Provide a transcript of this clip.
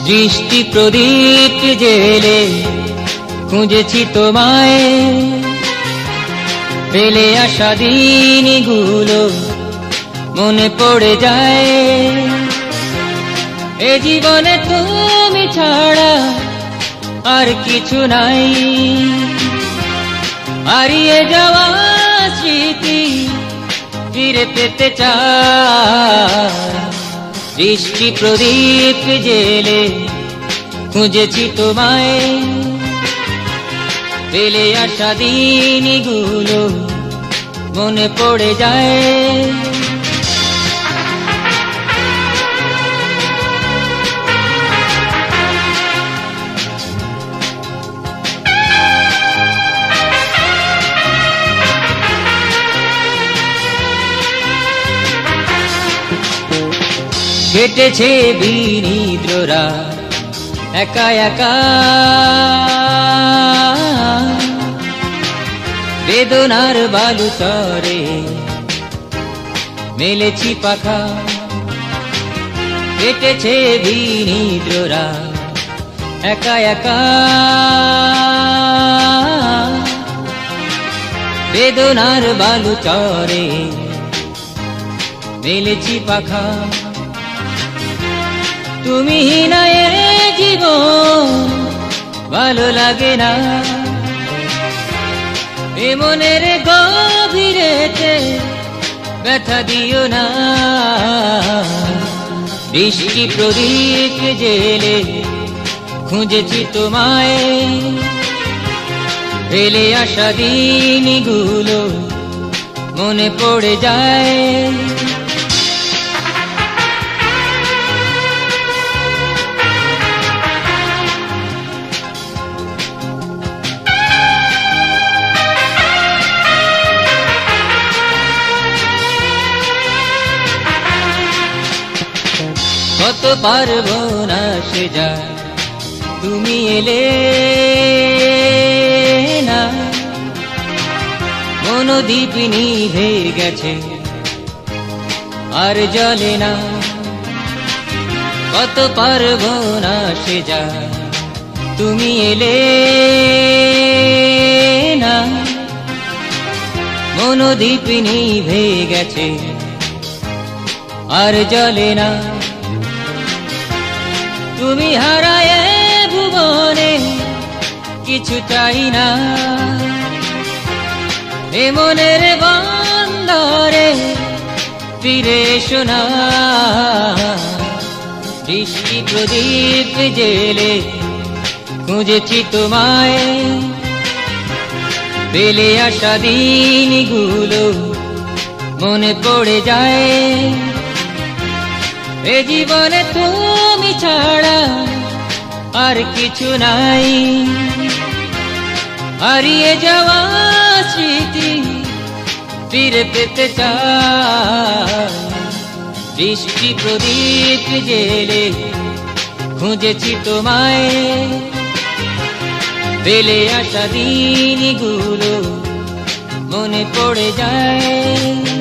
দৃষ্টি প্রদীপ জেলে খুঁজেছি তোমায়, ফেলে আসা দিনগুলো মনে পড়ে যায়। এ জীবনে তুমি ছাড়া আর কিছু নাই, হারিয়ে যাওয়া স্মৃতি ফিরে পেতে চাই। দৃষ্টি প্রদীপ জেলে খুঁজেছি তোমায়, ফেলে আসা দিনগুলো মনে পড়ে যায়। কেটেছে বিনিদ্ররা একা একা, বেদনার বালুচরে মেলেছি পাখা। কেটেছে বিনিদ্ররা একা একা, বেদনার বালুচরে মেলেছি পাখা। তুমি না এ জীবন ভালো লাগে না, এ মনের গভীরেতে ব্যথা দিও না। দৃষ্টি প্রদীপ জেলে খুঁজেছি তোমায়, ফেলে আসা দিনগুলো মনে পড়ে যায়। কত পারবো না সে যা তুমি এলে না, মনোদীপ নিভে গেছে আর জ্বলে না। কত পারবো না সে যা তুমি এলে না, মনোদীপ নিভে গেছে আর জ্বলে না। তুমি হারায় ভুবনে কিছু চাই না, এ মনের বন্দরে ফিরে এসো না। দৃষ্টি প্রদীপ জেলে খুঁজেছি তোমায়, ফেলে আসা দিনগুলো মনে পড়ে যায়। এ জীবনে তুমি ছাড়া আর কিছু নাই, হারিয়ে যাওয়া স্মৃতি ফিরে পেতে চাই। দৃষ্টি প্রদীপ জেলে খুঁজেছি তোমায়, ফেলে আসা দিনগুলো মনে পড়ে যায়।